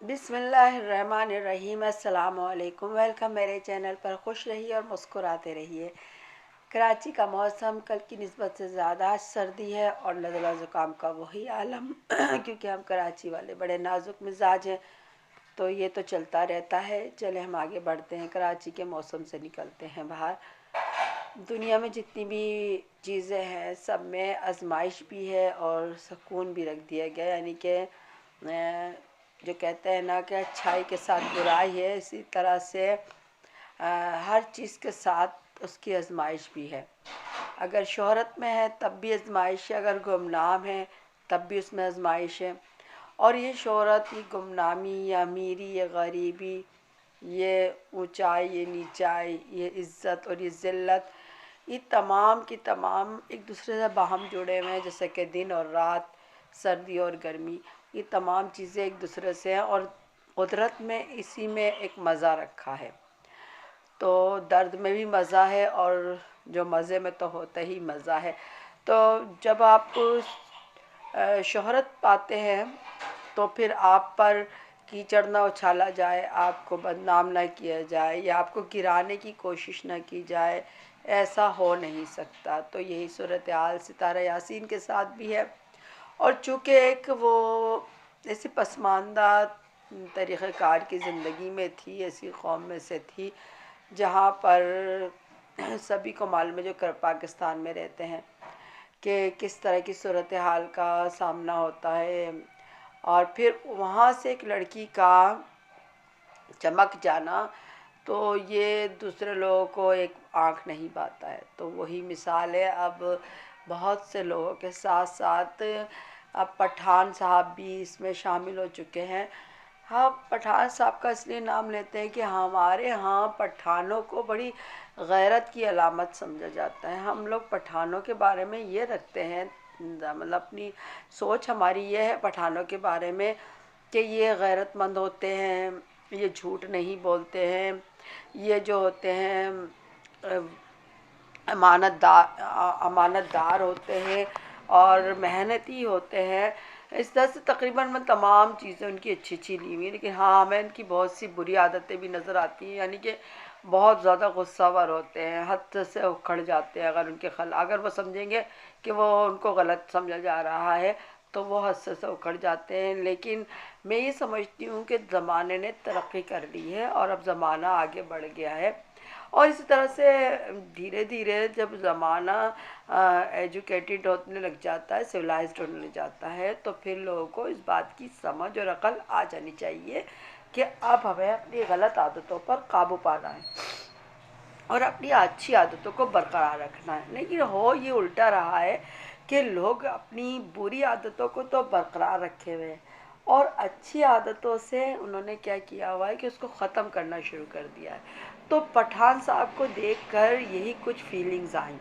बिस्मिल्लाहिर्रहमानिर्रहीम। अस्सलाम वालेकुम। वेलकम मेरे चैनल पर। खुश रहिए और मुस्कुराते रहिए। कराची का मौसम कल की निस्बत से ज़्यादा सर्दी है और नज़ला ज़ुकाम का वही आलम क्योंकि हम कराची वाले बड़े नाजुक मिजाज हैं, तो ये तो चलता रहता है। चले हम आगे बढ़ते हैं, कराची के मौसम से निकलते हैं बाहर। दुनिया में जितनी भी चीज़ें हैं सब में आजमाइश भी है और सुकून भी रख दिया गया, यानी कि जो कहते हैं ना कि अच्छाई के साथ बुराई है, इसी तरह से हर चीज़ के साथ उसकी आजमाइश भी है। अगर शोहरत में है तब भी आजमाइश है, अगर गुमनाम है तब भी उसमें आजमाइश है। और ये शोहरत, ये गुमनामी, या अमीरी, या गरीबी, ये ऊंचाई, ये नीचाई, ये इज़्ज़त और ये ज़िल्लत, ये तमाम की तमाम एक दूसरे से बाहम जुड़े हुए हैं। जैसे कि दिन और रात, सर्दी और गर्मी, ये तमाम चीज़ें एक दूसरे से हैं और कुदरत में इसी में एक मज़ा रखा है। तो दर्द में भी मज़ा है और जो मज़े में तो होता ही मज़ा है। तो जब आप शोहरत पाते हैं तो फिर आप पर कीचड़ ना उछाला जाए, आपको बदनाम ना किया जाए, या आपको गिराने की कोशिश ना की जाए, ऐसा हो नहीं सकता। तो यही सूरत हाल सितारा यासीन के साथ भी है। और चूँकि एक वो ऐसी पसमानदा तरीक़ाकार की ज़िंदगी में थी, ऐसी कौम में से थी जहाँ पर सभी को मालूम है जो पाकिस्तान में रहते हैं कि किस तरह की सूरत हाल का सामना होता है। और फिर वहाँ से एक लड़की का चमक जाना, तो ये दूसरे लोगों को एक आँख नहीं पाता है। तो वही मिसाल है अब बहुत से लोगों के साथ साथ अब पठान साहब भी इसमें शामिल हो चुके हैं। हाँ, पठान साहब का इसलिए नाम लेते हैं कि हमारे यहाँ पठानों को बड़ी गैरत की अलामत समझा जाता है। हम लोग पठानों के बारे में ये रखते हैं, मतलब अपनी सोच हमारी ये है पठानों के बारे में कि ये गैरतमंद होते हैं, ये झूठ नहीं बोलते हैं, ये जो होते हैं अमानतदार होते हैं और मेहनती होते हैं। इस तरह से तकरीबन मैं तमाम चीज़ें उनकी अच्छी अच्छी ली हुई, लेकिन हाँ, हमें इनकी बहुत सी बुरी आदतें भी नज़र आती हैं। यानी कि बहुत ज़्यादा गुस्सावर होते हैं, हद से उखड़ जाते हैं। अगर वो समझेंगे कि वो उनको गलत समझा जा रहा है तो वो हद से उखड़ जाते हैं। लेकिन मैं ये समझती हूँ कि ज़माने ने तरक्की कर ली है और अब ज़माना आगे बढ़ गया है। और इसी तरह से धीरे धीरे जब ज़माना एजुकेटेड होने लग जाता है, सिविलाइज्ड होने लग जाता है, तो फिर लोगों को इस बात की समझ और अकल आ जानी चाहिए कि अब हमें अपनी गलत आदतों पर काबू पाना है और अपनी अच्छी आदतों को बरकरार रखना है। लेकिन हो ये उल्टा रहा है कि लोग अपनी बुरी आदतों को तो बरकरार रखे हुए हैं और अच्छी आदतों से उन्होंने क्या किया हुआ है कि उसको ख़त्म करना शुरू कर दिया है। तो पठान साहब को देखकर यही कुछ फीलिंग्स आई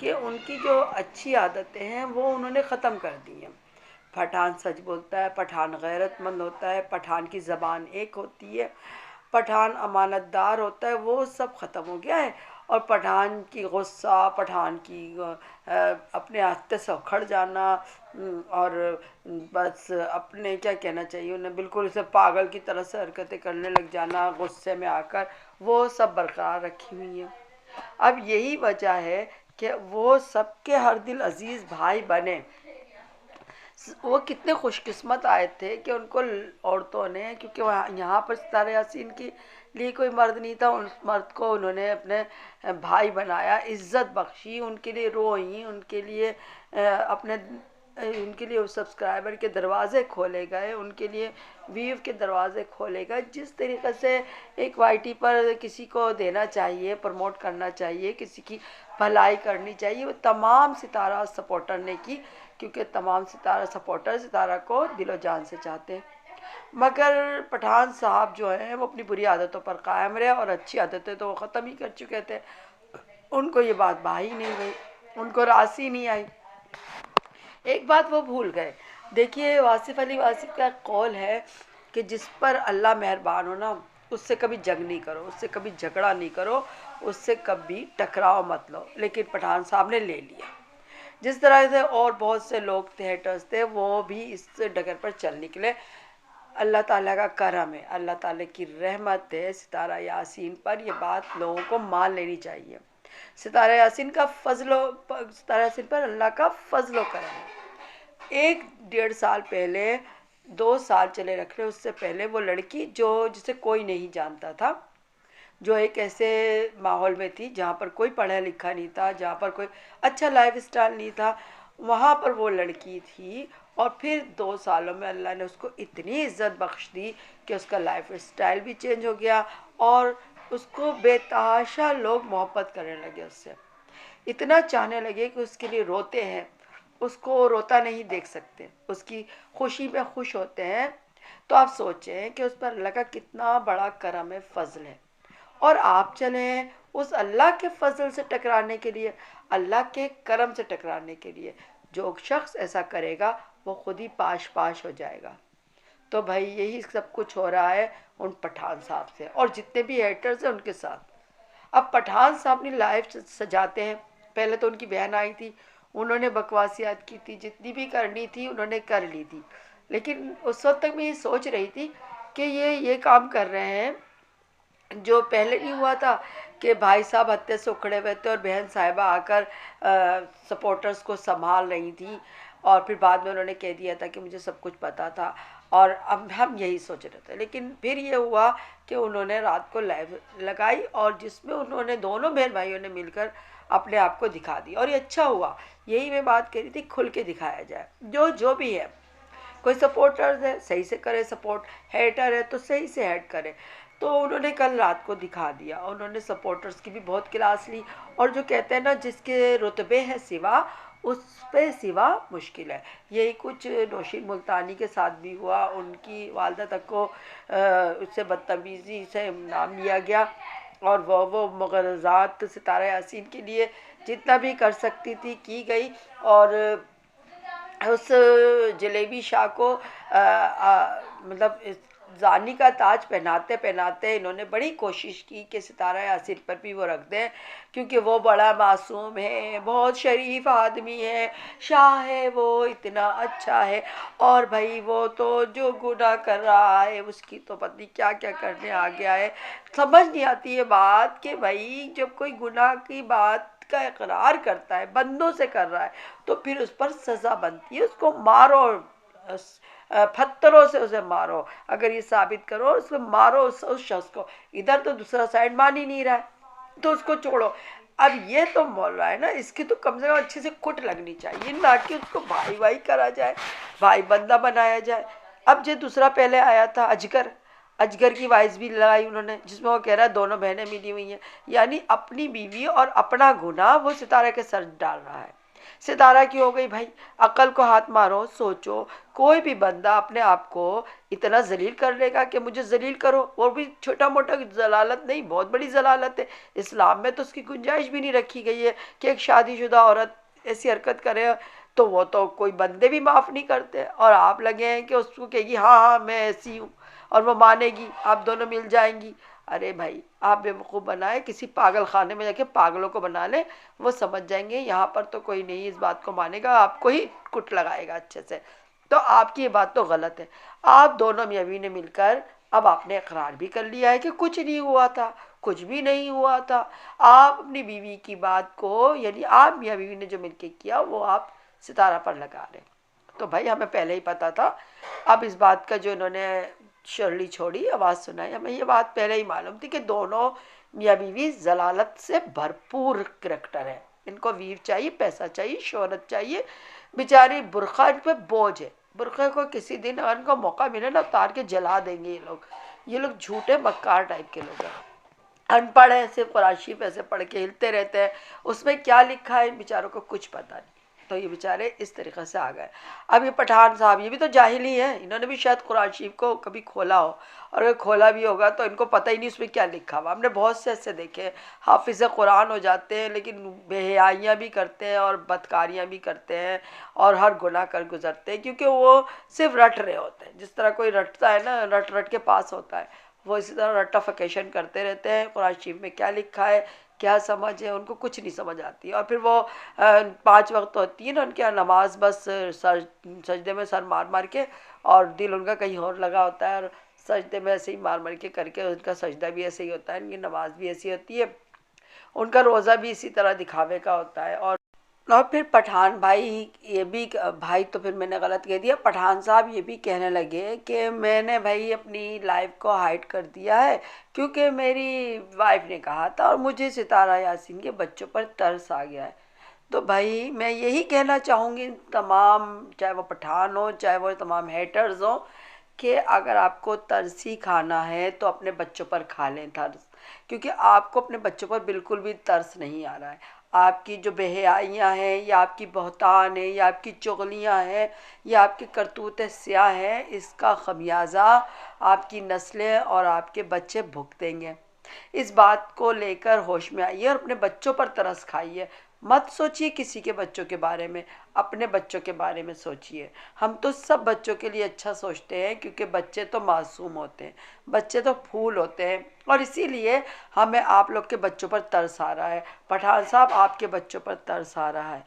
कि उनकी जो अच्छी आदतें हैं वो उन्होंने ख़त्म कर दी हैं। पठान सच बोलता है, पठान गैरतमंद होता है, पठान की ज़बान एक होती है, पठान अमानतदार होता है, वो सब ख़त्म हो गया है। और पठान की गुस्सा, पठान की अपने आस्ते से उखड़ जाना, और बस अपने क्या कहना चाहिए उन्हें, बिल्कुल इसे पागल की तरह से हरकतें करने लग जाना गुस्से में आकर, वो सब बरकरार रखी हुई हैं। अब यही वजह है कि वो सबके हर दिल अजीज़ भाई बने। वो कितने खुशकिस्मत आए थे कि उनको औरतों ने, क्योंकि वहाँ यहाँ पर सितारा यासीन के लिए कोई मर्द नहीं था, उस मर्द को उन्होंने अपने भाई बनाया, इज़्ज़त बख्शी, उनके लिए रोई, उनके लिए उनके लिए सब्सक्राइबर के दरवाज़े खोले गए, उनके लिए व्यूव के दरवाज़े खोले गए। जिस तरीक़े से एक वाईटी पर किसी को देना चाहिए, प्रमोट करना चाहिए, किसी की भलाई करनी चाहिए, वो तमाम सितारा सपोर्टर ने की, क्योंकि तमाम सितारा सपोर्टर सितारा को दिलो जान से चाहते हैं। मगर पठान साहब जो हैं वो अपनी बुरी आदतों पर कायम रहे और अच्छी आदतें तो वो ख़त्म ही कर चुके थे। उनको ये बात भाई नहीं गई, उनको रासी नहीं आई। एक बात वो भूल गए। देखिए, वासिफ़ अली वासिफ़ का कौल है कि जिस पर अल्लाह मेहरबान हो ना, उससे कभी जंग नहीं करो, उससे कभी झगड़ा नहीं करो, उससे कभी टकराव मत लो। लेकिन पठान साहब ने ले लिया। जिस तरह से और बहुत से लोग थिएटर्स थे वो भी इस डगर पर चल निकले। اللہ تعالیٰ کا کرم ہے، اللہ تعالیٰ کی رحمت ہے ستارہ یاسین پر. یہ بات لوگوں کو مان لینی چاہیے. ستارہ یاسین کا ستارہ یاسین پر اللہ کا فضل و کرم ہے. 1-1.5 سال پہلے، 2 سال چلے رکھ رہے، اس سے پہلے وہ لڑکی جسے کوئی نہیں جانتا تھا، جو ایک ایسے ماحول میں تھی جہاں پر کوئی پڑھا لکھا نہیں تھا، جہاں پر کوئی اچھا لائف اسٹائل نہیں تھا، وہاں پر وہ لڑکی تھی. اور پھر 2 سالوں میں اللہ نے اس کو اتنی عزت بخش دی کہ اس کا لائف اسٹائل بھی چینج ہو گیا، اور اس کو بے تحاشا لوگ محبت کرنے لگے، اس سے اتنا چاہنے لگے کہ اس کے لیے روتے ہیں، اس کو روتا نہیں دیکھ سکتے، اس کی خوشی میں خوش ہوتے ہیں. تو آپ سوچیں کہ اس پر اللہ کا کتنا بڑا کرم ہے، فضل ہے. اور آپ چلیں اس اللہ کے فضل سے ٹکرانے کے لیے، اللہ کے کرم سے ٹکرانے کے لیے. جو شخص ایسا کرے گا وہ خود ہی پاش پاش ہو جائے گا. تو بھائی یہی سب کچھ ہو رہا ہے ان پٹھان صاحب سے اور جتنے بھی ہیٹرز ہیں ان کے ساتھ. اب پٹھان صاحب اپنی لائف سجاتے ہیں. پہلے تو ان کی بہن آئی تھی، انہوں نے بکواسیات کی تھی، جتنی بھی کرنی تھی انہوں نے کر لی تھی. لیکن اس وقت تک میں یہ سوچ رہی تھی کہ یہ کام کر رہے ہیں جو پہلے نہیں ہوا تھا کہ بھائی صاحب ہتھے سے اکھڑے ہوئے تھے اور بہن صاحبہ آ کر سپورٹرز کو سنبھال رہی تھی، اور پھر بعد میں انہوں نے کہہ دیا تھا کہ مجھے سب کچھ پتا تھا. اور اب ہم یہی سوچ رہے تھے. لیکن پھر یہ ہوا کہ انہوں نے رات کو لائیو لگائی اور جس میں انہوں نے دونوں بہن بھائیوں نے مل کر اپنے آپ کو دکھا دیا، اور یہ اچھا ہوا. یہی میں بات کہہ رہی تھی، کھل کے دکھایا جائے. جو بھی ہے، کوئی سپورٹرز ہے صحیح سے کرے سپورٹ، ہیٹر ہے تو صحیح سے ہیٹ کرے. تو انہوں نے کل رات کو دکھا دیا. انہوں نے سپورٹرز کی بھی بہت کلاس لی، اور جو کہتے ہیں نا جس کے رتبے ہیں سوا، اس پہ سوا مشکل ہے. یہی کچھ نوشین ملتانی کے ساتھ بھی ہوا. ان کی والدہ تک کو اس سے بدتمیزی سے نام لیا گیا، اور وہ مغرضات ستارہ یاسین کے لیے جتنا بھی کر سکتی تھی کی گئی. اور اس جلیبی شاہ کو مطلب زانی کا تاج پہناتے پہناتے انہوں نے بڑی کوشش کی کہ ستارہ یاسین پر بھی وہ رکھ دیں، کیونکہ وہ بڑا معصوم ہے، بہت شریف آدمی ہے، شاہ ہے، وہ اتنا اچھا ہے. اور بھائی وہ تو جو گناہ کر رہا ہے اس کی تو پتہ نہیں کیا کیا کرنے آ گیا ہے. سمجھ نہیں آتی یہ بات کہ بھائی جب کوئی گناہ کی بات کا اقرار کرتا ہے، بندوں سے کر رہا ہے، تو پھر اس پر سزا بنتی ہے. اس کو مارو، پتھروں سے اسے مارو، اگر یہ ثابت کرو اس کو مارو اس شخص کو. ادھر تو دوسرا سائڈ مان ہی نہیں رہا ہے تو اس کو چھوڑو. اب یہ تو بول رہا ہے نا، اس کی تو کم سے کم اچھے سے کٹ لگنی چاہیے، نہ کہ اس کو بھائی کرا جائے، بھائی بندہ بنایا جائے. اب جو دوسرا پہلے آیا تھا اجگر کی وائس بھی لگائی انہوں نے، جس میں وہ کہہ رہا ہے دونوں بہنیں ملی ہوئی ہیں، یعنی اپنی بیوی اور اپنا گناہ وہ ستارہ کے سر ڈال رہا ہے. ستارہ کی ہو گئی بھائی، عقل کو ہاتھ مارو، سوچو کوئی بھی بندہ اپنے آپ کو اتنا ذلیل کر لے گا کہ مجھے ذلیل کرو، اور بھی چھوٹا موٹا ضلالت نہیں، بہت بڑی ضلالت ہے. اسلام میں تو اس کی گنجائش بھی نہیں رکھی گئی ہے کہ ایک شادی شدہ عورت ایسی حرکت کرے، تو وہ تو کوئی بندے بھی معاف نہیں کرتے. اور آپ لگے ہیں کہ اس کو کہے گی ہاں میں ایسی ہوں، اور وہ مانے گی، آپ دونوں مل جائیں گی. ارے بھائی آپ بیوقوف بنائے، کسی پاگل خانے میں جا کے پاگلوں کو بنا لیں، وہ سمجھ جائیں گے یہاں پر تو کوئی نہیں اس بات کو مانے گا، آپ کو ہی کٹ لگائے گا اچھے سے. تو آپ کی یہ بات تو غلط ہے. آپ دونوں میاں بیوی نے مل کر اب آپ نے اقرار بھی کر لیا ہے کہ کچھ نہیں ہوا تھا، کچھ بھی نہیں ہوا تھا. آپ اپنی بیوی کی بات کو، یعنی آپ میاں بیوی نے جو مل کے کیا وہ آپ ستارہ پر لگا رہے. تو بھائی ہمیں پہلے ہی پتا تھا. اب اس بات کا جو انہوں نے شرلی چھوڑی آواز سنائی، ہمیں یہ بات پہلے ہی معلوم تھی کہ دونوں میاں بیوی ضلالت سے بھرپور کریکٹر ہے. ان کو ویو چاہیے، پیسہ چاہیے، شہرت چاہیے. بیچاری برقع ان پہ بوجھ ہے. برقعے کو کسی دن ان کو موقع ملے نا اتار کے جلا دیں گے. یہ لوگ جھوٹے مکار ٹائپ کے لوگ ہیں، ان پڑھ ہیں، صرف قرآن شریف ایسے پڑھ کے ہلتے رہتے ہیں، اس میں کیا لکھا ہے ان بیچاروں کو کچھ پتہ نہیں. تو یہ بیچارے اس طریقے سے آ گئے. اب یہ پٹھان صاحب یہ بھی تو جاہل ہی ہیں، انہوں نے بھی شاید قرآن شریف کو کبھی کھولا ہو، اور اگر کھولا بھی ہوگا تو ان کو پتہ ہی نہیں اس میں کیا لکھا ہوا. ہم نے بہت سے ایسے دیکھے حافظ قرآن ہو جاتے ہیں لیکن بے حیائیاں بھی کرتے ہیں اور بدکاریاں بھی کرتے ہیں اور ہر گناہ کر گزرتے ہیں، کیونکہ وہ صرف رٹ رہے ہوتے ہیں. جس طرح کوئی رٹتا ہے نا، رٹ کے پاس ہوتا ہے، وہ اسی طرح رٹافیکیشن کرتے رہتے ہیں. قرآن شریف میں کیا لکھا ہے، کیا سمجھ ہے، ان کو کچھ نہیں سمجھ آتی. اور پھر وہ 5 وقت ہوتی ہے نا ان کے یہاں نماز، بس سجدے میں سر مار مار کے और दिल उनका कहीं और लगा होता है, और सजदे में ऐसे ही मार मार के करके उनका सजदा भी ऐसे ही होता है, उनकी नमाज भी ऐसी होती है, उनका रोज़ा भी इसी तरह दिखावे का होता है। और फिर पठान भाई, ये भी भाई तो फिर मैंने गलत कह दिया, पठान साहब ये भी कहने लगे कि मैंने भाई अपनी लाइफ को हाइड कर दिया है क्योंकि मेरी वाइफ ने कहा था और मुझे सितारा यासीन के बच्चों पर तरस आ गया है। तो भाई मैं यही कहना चाहूँगी तमाम, चाहे वो पठान हो चाहे वो तमाम हेटर्स हो, कि अगर आपको तरसी खाना है तो अपने बच्चों पर खा लें तरस, क्योंकि आपको अपने बच्चों पर बिल्कुल भी तरस नहीं आ रहा है। आपकी जो बेहयाइयाँ हैं या आपकी बहतान है या आपकी चुगलियाँ हैं या आपकी करतूत स्याह हैं, इसका खमियाजा आपकी नस्लें और आपके बच्चे भुगतेंगे। इस बात को लेकर होश में आइए और अपने बच्चों पर तरस खाइए। मत सोचिए किसी के बच्चों के बारे में, अपने बच्चों के बारे में सोचिए। हम तो सब बच्चों के लिए अच्छा सोचते हैं क्योंकि बच्चे तो मासूम होते हैं, बच्चे तो फूल होते हैं, और इसीलिए हमें आप लोग के बच्चों पर तरस आ रहा है। पठान साहब आपके बच्चों पर तरस आ रहा है।